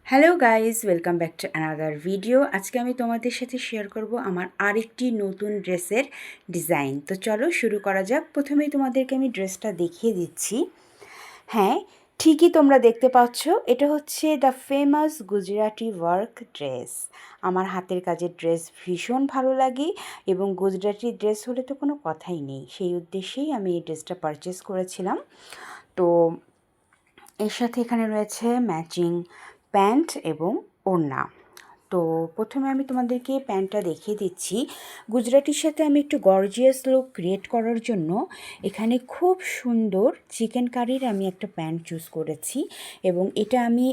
Hello guys, welcome back to another video. আজকে আমি তোমাদের সাথে শেয়ার করব আমার আরেকটি নতুন ড্রেসের ডিজাইন। তো চলো শুরু করা যাক। প্রথমেই তোমাদেরকে আমি ড্রেসটা দেখিয়ে দিচ্ছি। হ্যাঁ, ঠিকই তোমরা দেখতে পাচ্ছ, এটা হচ্ছে the famous Gujarati work dress. আমার হাতের কাজের ড্রেস ভীষণ ভালো লাগে এবং গুজরাটি ড্রেস হলে তো কোনো কথাই নেই। সেই উদ্দেশ্যেই আমি এই ড্রেসটা পারচেস করেছিলাম। তো এর সাথে এখানে রয়েছে ম্যাচিং প্যান্ট এবং ওড়না। তো প্রথমে আমি তোমাদেরকে প্যান্টটা দেখিয়ে দিচ্ছি। গুজরাটির সাথে আমি একটু গর্জিয়াস লুক ক্রিয়েট করার জন্য এখানে খুব সুন্দর চিকেন কারির আমি একটা প্যান্ট চুজ করেছি এবং এটা আমি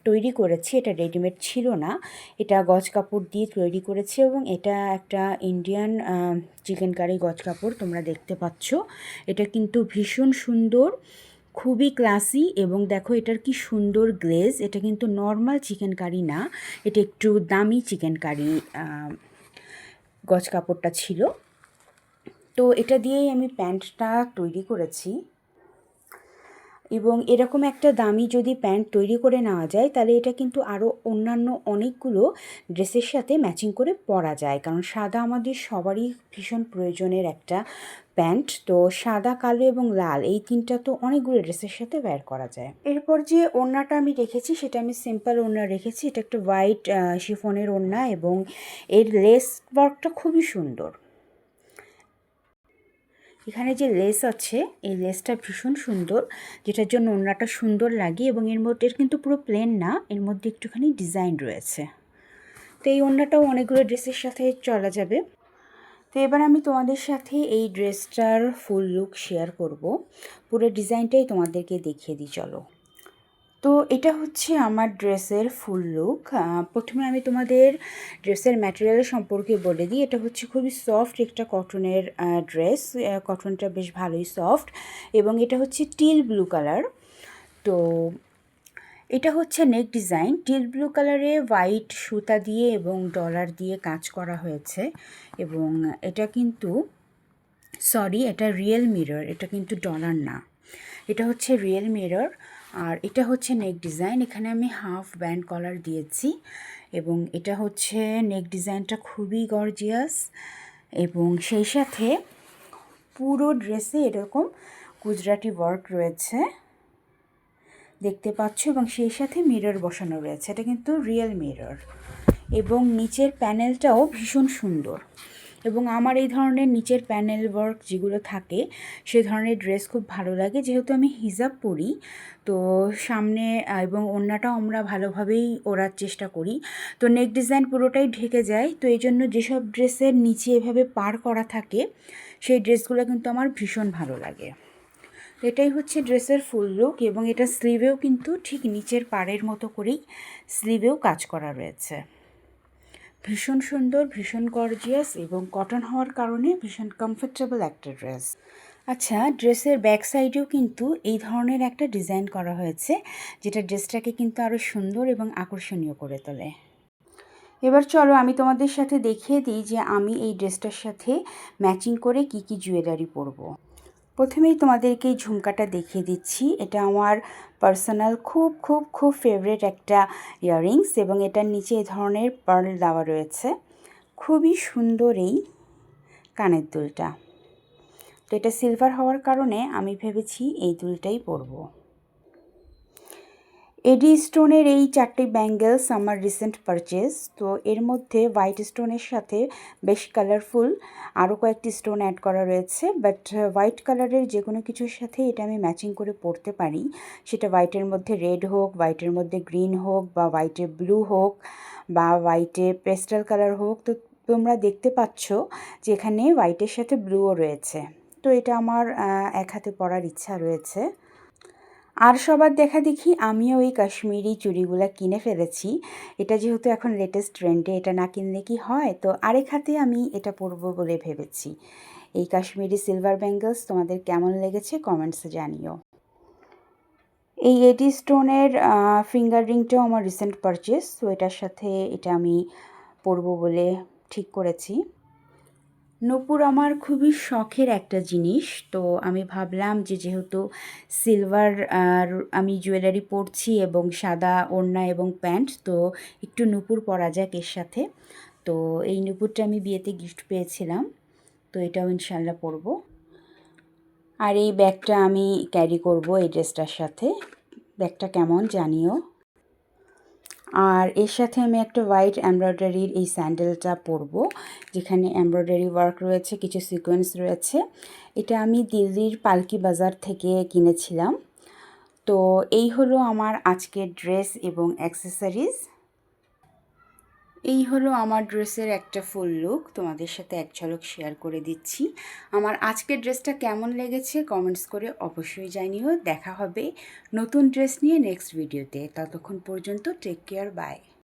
তৈরি করেছি। এটা রেডিমেড ছিল না, এটা গজ কাপড় দিয়ে তৈরি করেছি এবং এটা একটা ইন্ডিয়ান চিকেন কারি গজ কাপড় তোমরা দেখতে পাচ্ছ। এটা কিন্তু ভীষণ সুন্দর, খুবই ক্লাসি এবং দেখো এটার কি সুন্দর গ্লেজ। এটা কিন্তু নর্মাল চিকেন কারি না, এটা একটু দামি চিকেন কারি গজ কাপড়টা ছিল। তো এটা দিয়েই আমি প্যান্টটা তৈরি করেছি এবং এরকম একটা দামি যদি প্যান্ট তৈরি করে নেওয়া যায় তাহলে এটা কিন্তু আরও অন্যান্য অনেকগুলো ড্রেসের সাথে ম্যাচিং করে পরা যায়, কারণ সাদা আমাদের সবারই ভীষণ প্রয়োজনের একটা প্যান্ট। তো সাদা, কালো এবং লাল এই তিনটা তো অনেকগুলো ড্রেসের সাথে ওয়্যার করা যায়। এরপর যে ওড়নাটা আমি রেখেছি সেটা আমি সিম্পল ওড়না রেখেছি। এটা একটা হোয়াইট শিফনের ওড়না এবং এর লেস ওয়ার্কটা খুবই সুন্দর। এখানে যে লেস আছে এই লেসটা ভীষণ সুন্দর, যেটার জন্য ওড়নাটা সুন্দর লাগে এবং এর মধ্যে কিন্তু পুরো প্লেন না, এর মধ্যে একটুখানি ডিজাইন রয়েছে। তো এই ওড়নাটাও অনেকগুলো ড্রেসের সাথে চলা যাবে। তো এবার আমি তোমাদের সাথে এই ড্রেসটার ফুল লুক শেয়ার করব। পুরো ডিজাইনটাই তোমাদেরকে দেখিয়ে দিই চলো। তো এটা হচ্ছে আমার ড্রেসের ফুল লুক। প্রথমে আমি তোমাদের ড্রেসের ম্যাটেরিয়াল সম্পর্কে বলে দিই। এটা হচ্ছে খুবই সফট একটা কটনের ড্রেস। কটনটা বেশ ভালোই সফট এবং এটা হচ্ছে টিল ব্লু কালার। তো এটা হচ্ছে নেক ডিজাইন, টিল ব্লু কালারে হোয়াইট সুতা দিয়ে এবং ডলার দিয়ে কাজ করা হয়েছে এবং এটা কিন্তু এটা রিয়েল মিরর, এটা কিন্তু ডলার না, এটা হচ্ছে রিয়েল মিরর। আর এটা হচ্ছে নেক ডিজাইন, এখানে আমি হাফ ব্যান্ড কলার দিয়েছি এবং এটা হচ্ছে নেক ডিজাইনটা খুবই গর্জিয়াস এবং সেই সাথে পুরো ড্রেসে এরকম গুজরাটি ওয়ার্ক রয়েছে দেখতে পাচ্ছ এবং সেই সাথে মিরর বসানো রয়েছে। এটা কিন্তু রিয়েল মিরর এবং নিচের প্যানেলটাও ভীষণ সুন্দর এবং আমার এই ধরনের নিচের প্যানেল ওয়ার্ক যেগুলো থাকে সে ধরনের ড্রেস খুব ভালো লাগে। যেহেতু আমি হিজাব পরি তো সামনে এবং ওড়নাটাও আমরা ভালোভাবেই ওড়ার চেষ্টা করি, তো নেক ডিজাইন পুরোটাই ঢেকে যায়। তো এই জন্য যেসব ড্রেসের নিচে এভাবে পার করা থাকে সেই ড্রেসগুলো কিন্তু আমার ভীষণ ভালো লাগে। এটাই হচ্ছে ড্রেসের ফুল লুক এবং এটা স্লিভেও কিন্তু ঠিক নিচের পাড়ের মতো করেই স্লিভেও কাজ করা রয়েছে। ভীষণ সুন্দর, ভীষণ গর্জিয়াস এবং কটন হওয়ার কারণে ভীষণ কমফোর্টেবল একটা ড্রেস। আচ্ছা, ড্রেসের ব্যাক সাইডেও কিন্তু এই ধরনের একটা ডিজাইন করা হয়েছে যেটা ড্রেসটাকে কিন্তু আরও সুন্দর এবং আকর্ষণীয় করে তোলে। এবার চলো আমি তোমাদের সাথে দেখিয়ে দিই যে আমি এই ড্রেসটার সাথে ম্যাচিং করে কি কি জুয়েলারি পরবো। প্রথমেই তোমাদেরকে এই ঝুমকাটা দেখিয়ে দিচ্ছি। এটা আমার পার্সোনাল খুব খুব খুব ফেভারিট একটা ইয়াররিংস এবং এটার নিচে এই ধরনের পার্ল দেওয়া রয়েছে। খুবই সুন্দর এই কানের দুলটা। তো এটা সিলভার হওয়ার কারণে আমি ভেবেছি এই দুলটাই পরবো। এডি স্টোনের এই 4টি ব্যাঙ্গেলস আমার রিসেন্ট পারচেস। তো এর মধ্যে হোয়াইট স্টোনের সাথে বেশ কালারফুল আরও কয়েকটি স্টোন অ্যাড করা রয়েছে, বাট হোয়াইট কালারের যে কোনো কিছুর সাথে এটা আমি ম্যাচিং করে পরতে পারি। সেটা হোয়াইটের মধ্যে রেড হোক, হোয়াইটের মধ্যে গ্রিন হোক, বা হোয়াইটে ব্লু হোক, বা হোয়াইটে পেস্টাল কালার হোক। তো তোমরা দেখতে পাচ্ছ যে এখানে হোয়াইটের সাথে ব্লুও রয়েছে। তো এটা আমার এক হাতে পরার ইচ্ছা রয়েছে। আর সবার দেখা দেখি আমিও এই কাশ্মীরি চুড়িগুলো কিনে ফেলেছি। এটা যেহেতু এখন লেটেস্ট ট্রেন্ডে, এটা না কিনলে কি হয়, তো আরেক হাতে আমি এটা পরবো বলে ভেবেছি। এই কাশ্মীরি সিলভার ব্যাঙ্গলস তোমাদের কেমন লেগেছে কমেন্টসে জানিও। এই এডি স্টোনের ফিঙ্গার রিংটাও আমার রিসেন্ট পারচেস। তো এটার সাথে এটা আমি পরবো বলে ঠিক করেছি। নূপুর আমার খুবই শখের একটা জিনিস। তো আমি ভাবলাম যে যেহেতু সিলভার আমি জুয়েলারি পরছি এবং সাদা ওড়না এবং প্যান্ট, তো একটু নূপুর পরা যাক এর সাথে। তো এই নূপুরটা আমি বিয়েতে গিফট পেয়েছিলাম, তো এটাও ইনশাল্লাহ পরবো। আর এই ব্যাগটা আমি ক্যারি করব এই ড্রেসটার সাথে। ব্যাগটা কেমন জানিও। আর এর সাথে আমি একটা হোয়াইট এমব্রয়ডারির এই স্যান্ডেলটা পরবো, যেখানে এমব্রয়ডারি ওয়ার্ক রয়েছে, কিছু সিকোয়েন্স রয়েছে। এটা আমি দিল্লির পালকি বাজার থেকে কিনেছিলাম। তো এই হলো আমার আজকের ড্রেস এবং অ্যাক্সেসরিজ। এই হলো আমার ড্রেসের একটা ফুল লুক, তোমাদের সাথে এক ঝলক শেয়ার করে দিচ্ছি। আমার আজকের ড্রেসটা কেমন লেগেছে কমেন্টস করে অবশ্যই জানিও। দেখা হবে নতুন ড্রেস নিয়ে নেক্সট ভিডিওতে। ততক্ষণ পর্যন্ত টেক কেয়ার, বাই।